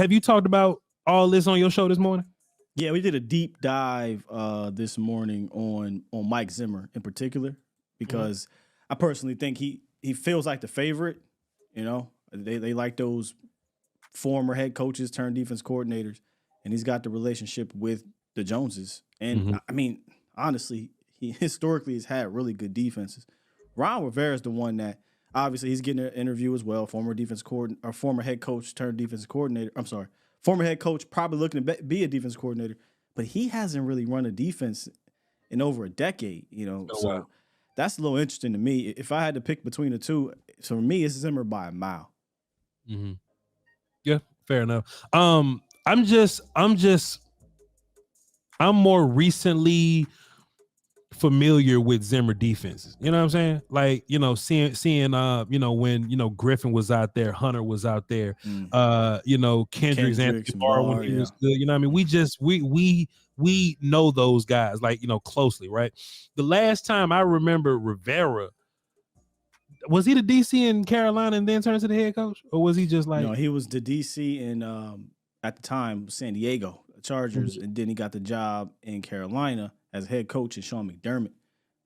have you talked about all this on your show this morning? Yeah, we did a deep dive this morning on Mike Zimmer in particular, because I personally think he feels like the favorite. You know, they like those former head coaches turned defense coordinators, and he's got the relationship with the Joneses. And I mean, honestly, he historically has had really good defenses. Ron Rivera is the one that obviously he's getting an interview as well. Former head coach turned defensive coordinator. I'm sorry, former head coach, probably looking to be a defense coordinator, but he hasn't really run a defense in over a decade. You know, so that's a little interesting to me. If I had to pick between the two, so for me, it's Zimmer by a mile. Mm-hmm. Yeah, fair enough. I'm more recently familiar with Zimmer defenses. You know what I'm saying? Like, you know, seeing you know, when, you know, Griffin was out there, Hunter was out there, you know, Kendricks and Barr when he was good. You know what I mean? We know those guys, like, you know, closely, right? The last time I remember Rivera, was he the DC in Carolina and then turned to the head coach? Or was he just like... No, he was the DC in, at the time, San Diego Chargers, and then he got the job in Carolina as head coach, and Sean McDermott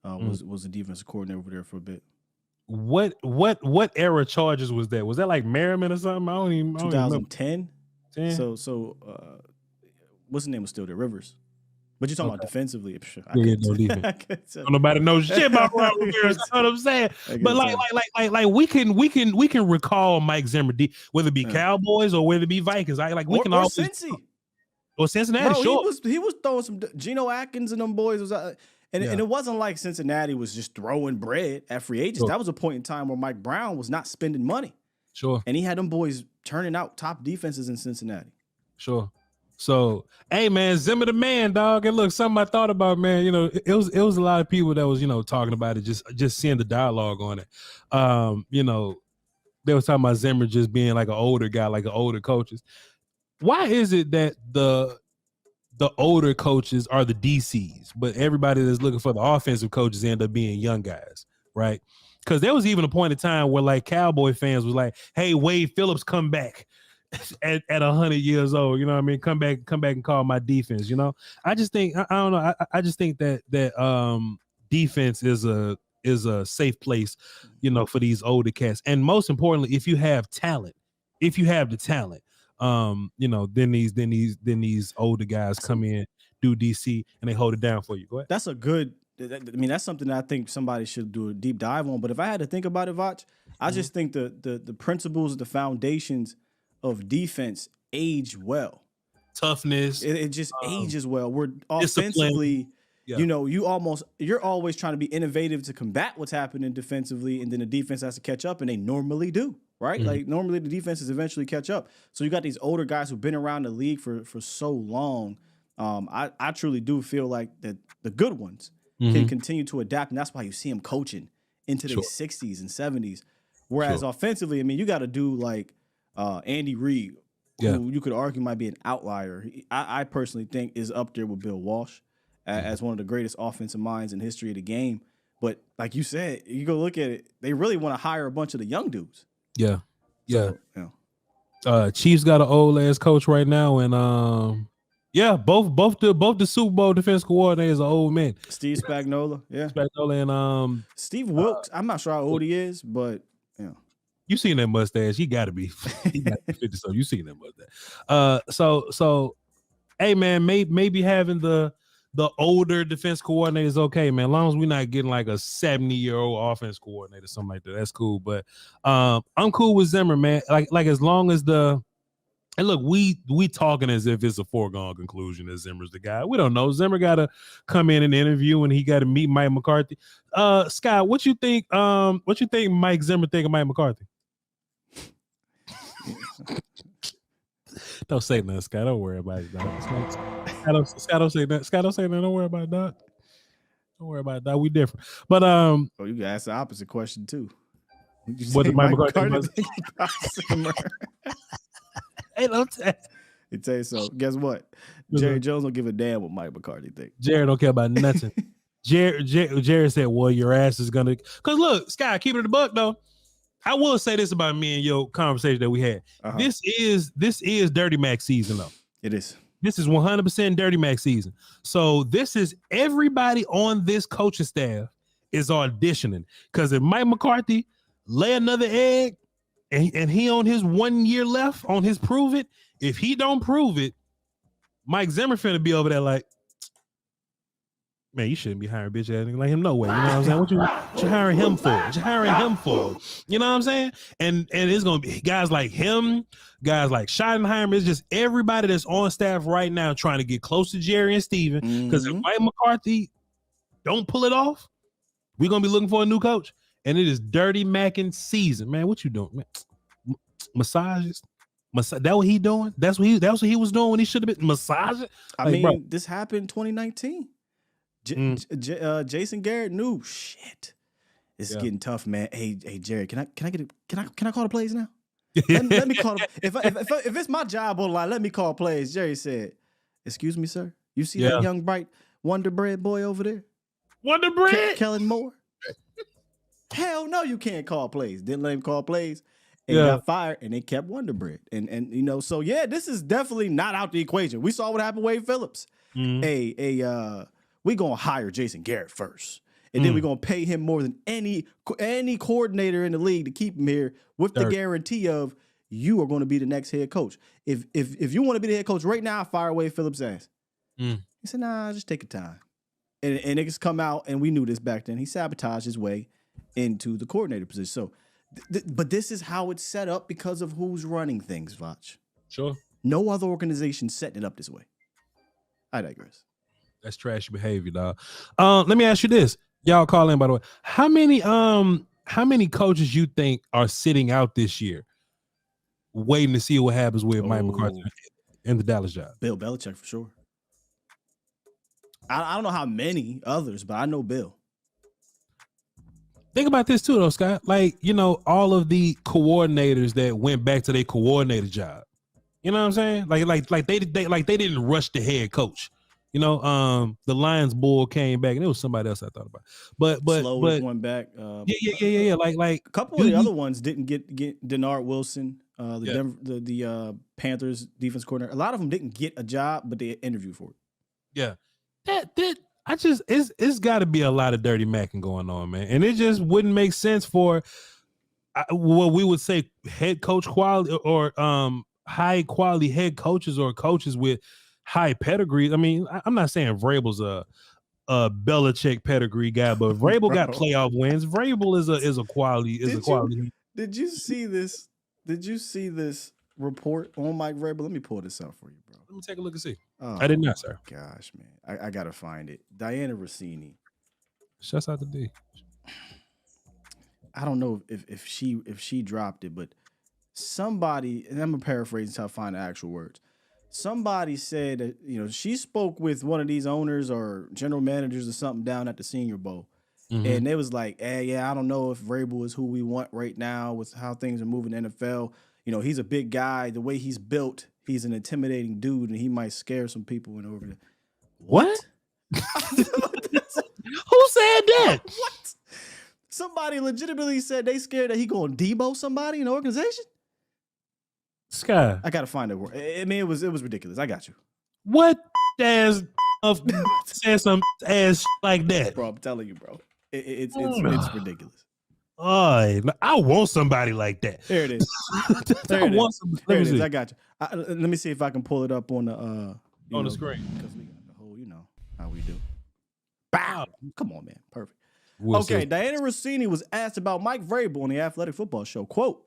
was the defensive coordinator over there for a bit. What era Chargers was that? Was that like Merriman or something? I don't even 2010. So what's the name was still there? Rivers. But you're talking about defensively. Sure. No defense. Nobody knows shit about Ron Rivera. That's what I'm saying. But like we can recall Mike Zimmer, whether it be Cowboys or whether it be Vikings. We can always Cincy. Or Cincinnati. Bro, sure. He was throwing some Geno Atkins and them boys was and it wasn't like Cincinnati was just throwing bread at free agents. Sure. That was a point in time where Mike Brown was not spending money. Sure. And he had them boys turning out top defenses in Cincinnati. Sure. So, hey man, Zimmer the man, dog. And look, something I thought about, man. You know, it was a lot of people that was, you know, talking about it, just seeing the dialogue on it. You know, they was talking about Zimmer just being like an older guy, like an older coaches. Why is it that the older coaches are the DCs, but everybody that's looking for the offensive coaches end up being young guys, right? Because there was even a point in time where like Cowboy fans was like, "Hey, Wade Phillips, come back." At 100 years old, you know what I mean? Come back and call my defense, you know? I just think, I don't know, I just think that defense is a safe place, you know, for these older cats. And most importantly, if you have the talent, you know, then these older guys come in, do DC, and they hold it down for you. Go ahead. That's that's something that I think somebody should do a deep dive on. But if I had to think about it, Voch, I just think the principles, the foundations of defense age well. Toughness. It just ages well. We're offensively, you know, you're always trying to be innovative to combat what's happening defensively, and then the defense has to catch up, and they normally do, right? Like normally the defenses eventually catch up. So you got these older guys who've been around the league for so long. I truly do feel like that the good ones can continue to adapt, and that's why you see them coaching into their 60s and 70s. Whereas offensively, I mean, you got to do like Andy Reid, who you could argue might be an outlier. I personally think is up there with Bill Walsh as one of the greatest offensive minds in history of the game. But like you said, you go look at it, they really want to hire a bunch of the young dudes. Yeah. Chiefs got an old ass coach right now, and both the Super Bowl defense coordinators are old men. Steve Spagnuolo, and Steve Wilkes. I'm not sure how old he is, but you seen that mustache? He got to be 50. So you seen that mustache? So, hey man, maybe having the older defense coordinator is okay, man. As long as we're not getting like a 70-year-old offense coordinator, something like that, that's cool. But I'm cool with Zimmer, man. Like as long as and look, we talking as if it's a foregone conclusion that Zimmer's the guy. We don't know. Zimmer got to come in and interview, and he got to meet Mike McCarthy. Scott, what you think? What you think Mike Zimmer think of Mike McCarthy? Don't say nothing, Scott. Don't worry about it, dog. Scott don't say that. Scott don't say nothing. Don't worry about it, dog. Don't worry about it, dog. We different. But you can ask the opposite question too. What did Mike McCarthy think about Zimmer? Hey, don't tell. He tell you so. Guess what? Jerry Jones don't give a damn what Mike McCarthy think. Jerry don't care about nothing. Jerry said, "Well, your ass is gonna." Cause look, Scott, keep it in the buck though. I will say this about me and your conversation that we had. This is Dirty Mac season, though. It is. This is 100% Dirty Mac season. So this is everybody on this coaching staff is auditioning. Because if Mike McCarthy lay another egg and he on his 1 year left on his prove it, if he don't prove it, Mike Zimmer finna be over there like, man, you shouldn't be hiring bitch ass nigga like him. No way. You know what I'm saying? What you hiring him for? What you hiring him for? You know what I'm saying? And it's gonna be guys like him, guys like Schottenheimer. It's just everybody that's on staff right now trying to get close to Jerry and Steven. Because if Mike McCarthy don't pull it off, we're gonna be looking for a new coach. And it is Dirty Mackin' season, man. What you doing, man? Massages. That what he doing? That's what he was doing when he should have been massaging. I mean, bro, this happened 2019. Jason Garrett knew shit. It's getting tough, man. Hey, Jerry, can I call the plays now? let me call. If it's my job on the line, let me call plays. Jerry said, "Excuse me, sir. You see that young bright Wonder Bread boy over there? Wonder Bread, Kellen Moore. Hell no, you can't call plays. Didn't let him call plays." And got fired, and they kept Wonder Bread. And you know, so yeah, this is definitely not out the equation. We saw what happened with Wade Phillips. We gonna hire Jason Garrett first, and then we're gonna pay him more than any coordinator in the league to keep him here with the guarantee of you are going to be the next head coach. If you want to be the head coach right now, fire Wade Phillips' ass. He said, nah, just take your time. And niggas come out, and we knew this back then. He sabotaged his way into the coordinator position. So. But this is how it's set up because of who's running things, Voch. Sure. No other organization setting it up this way. I digress. That's trashy behavior, dog. Let me ask you this. Y'all call in, by the way. How many coaches you think are sitting out this year waiting to see what happens with Mike McCarthy and the Dallas job? Bill Belichick, for sure. I don't know how many others, but I know Bill. Think about this too, though, Scott. Like, you know, all of the coordinators that went back to their coordinator job. You know what I'm saying? Like they didn't rush the head coach. You know, the Lions bull came back, and it was somebody else I thought about. But went back. Yeah. Like a couple of the other ones didn't get Denard Wilson, the Panthers defense coordinator. A lot of them didn't get a job, but they interviewed for it. Yeah, that. It's got to be a lot of dirty macking going on, man. And it just wouldn't make sense for what we would say head coach quality or high quality head coaches or coaches with high pedigree. I mean, I'm not saying Vrabel's a Belichick pedigree guy, but Vrabel got playoff wins. Vrabel is a quality. Did you see this? Did you see this report on Mike Vrabel? Let me pull this out for you, bro. Let me take a look and see. Oh, I did not, sir. Gosh, man. I gotta find it. Diana Rossini. Shouts out to D. I don't know if she dropped it, but somebody, and I'm gonna paraphrase until I find the actual words. Somebody said that, you know, she spoke with one of these owners or general managers or something down at the Senior Bowl. And they was like, I don't know if Vrabel is who we want right now with how things are moving in the NFL. You know, he's a big guy. The way he's built, he's an intimidating dude, and he might scare some people in order to. What? Who said that? What? Somebody legitimately said they scared that he going to debo somebody in the organization. Sky, I gotta find it. I mean, it was ridiculous. I got you. What ass said some ass like that, bro? I'm telling you, bro. It's ridiculous. I want somebody like that. There it is. There it is. I got you. Let me see if I can pull it up on the screen because we got the whole, you know how we do. Bow. Come on, man. Perfect. We'll okay. see. Diana Rossini was asked about Mike Vrabel on the Athletic Football Show. Quote: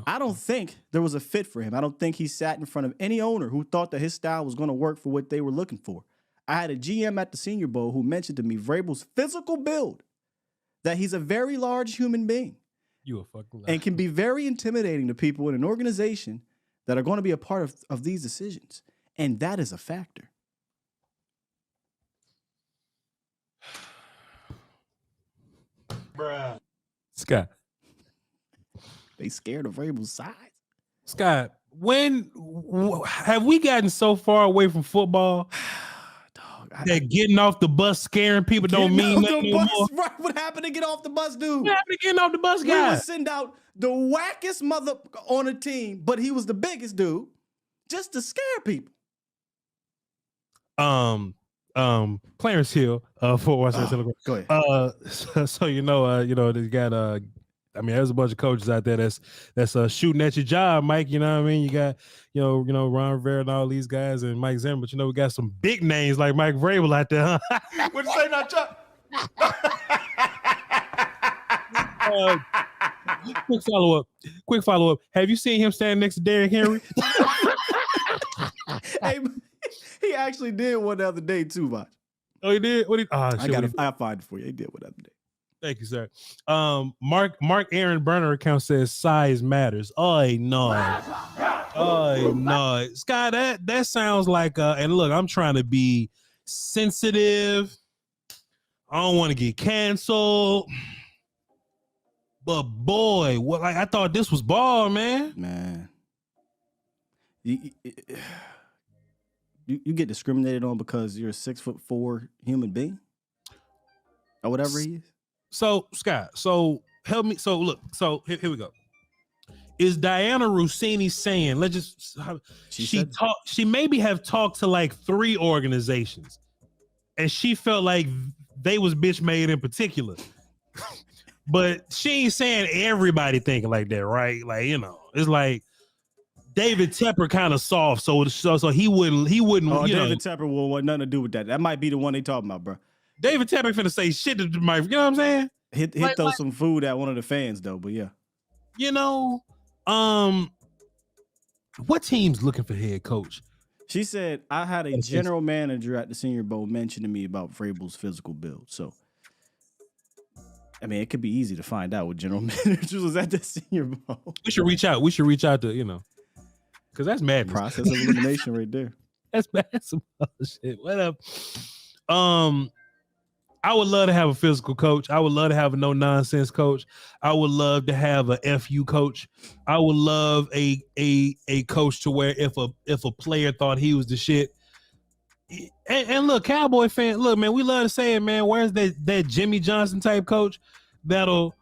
I don't think there was a fit for him. I don't think he sat in front of any owner who thought that his style was going to work for what they were looking for. I had a GM at the Senior Bowl who mentioned to me Vrabel's physical build, that he's a very large human being. You a fucking liar. And can be very intimidating to people in an organization that are going to be a part of these decisions. And that is a factor. Bruh. Scott. They scared of Vrabel's size. Scott, when have we gotten so far away from football? Dog, that getting off the bus scaring people don't mean nothing no more. Right, what happened to get off the bus, dude? What happened to getting off the bus, guy? We would send out the wackest mother on a team, but he was the biggest dude, just to scare people. Clarence Hill, Fort Worth. Go ahead. So they got there's a bunch of coaches out there that's shooting at your job, Mike. You know what I mean? You got Ron Rivera and all these guys and Mike Zimmer, but we got some big names like Mike Vrabel out there, huh? What'd you say now, Chuck? Quick follow up. Have you seen him standing next to Derrick Henry? Hey, he actually did one the other day too, Voch. Oh, he did? I'll find it for you. He did one the other day. Thank you, sir. Mark Aaron burner account says size matters. Oh no. Sky, that sounds like and look, I'm trying to be sensitive. I don't want to get canceled. But boy, I thought this was ball, man. Man. You get discriminated on because you're a 6'4" human being? Or whatever he is? So, Scott, help me. So, look, here we go. Is Diana Rossini saying, she maybe have talked to like 3 organizations and she felt like they was bitch made in particular. But she ain't saying everybody thinking like that, right? Like, it's like David Tepper kind of soft, so he wouldn't. Oh, David Tepper will want nothing to do with that. That might be the one they talking about, bro. David Tepper finna say shit to Mike. You know what I'm saying? Hit throw some food at one of the fans though, but yeah. What team's looking for head coach? She said I had a general manager at the Senior Bowl mention to me about Vrabel's physical build. So, I mean, it could be easy to find out what general manager was at the Senior Bowl. We should reach out. To because that's madness. Process of elimination right there. That's some shit. What up? I would love to have a physical coach. I would love to have a no nonsense coach. I would love to have a FU coach. I would love a coach to where if a player thought he was the shit. And look, Cowboy fan, look, man, we love to say it, man. Where's that Jimmy Johnson type coach that'll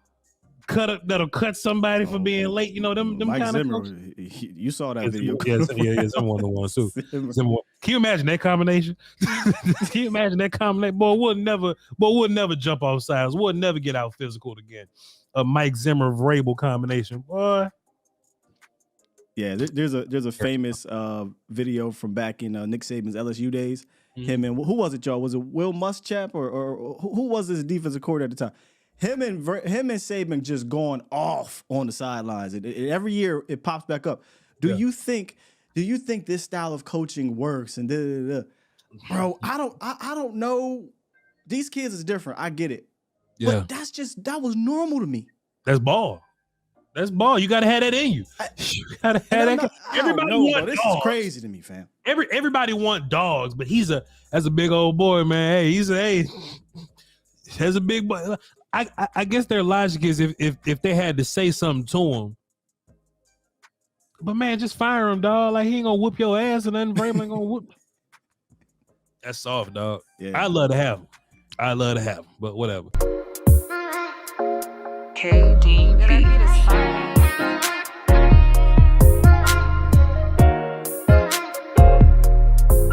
cut somebody for being late? Them Mike kind Zimmer, of coaches. you saw that video. Yes, I'm one of the ones too. Can you imagine that combination? Can you imagine that combination? Boy, we'll never jump off sides. We'll never get out physical again. A Mike Zimmer Vrabel combination, boy. Yeah, there's a famous video from back in Nick Saban's LSU days. Mm-hmm. Him and who was it, y'all? Was it Will Muschamp or who was his defensive coordinator at the time? Him and Saban just going off on the sidelines. Every year it pops back up. Do you think this style of coaching works? And bro, I don't know. These kids is different. I get it. Yeah, but that was normal to me. That's ball. That's ball. You gotta have that in you. You gotta have that. Everybody want this dogs. Is crazy to me, fam. Everybody want dogs, but as a big old boy, man. Hey, as a big boy. I guess their logic is if they had to say something to him, but man, just fire him, dog. Like he ain't gonna whoop your ass, and then Vrabel ain't gonna whoop. That's soft, dog. Yeah. I love to have him, but whatever. KDB.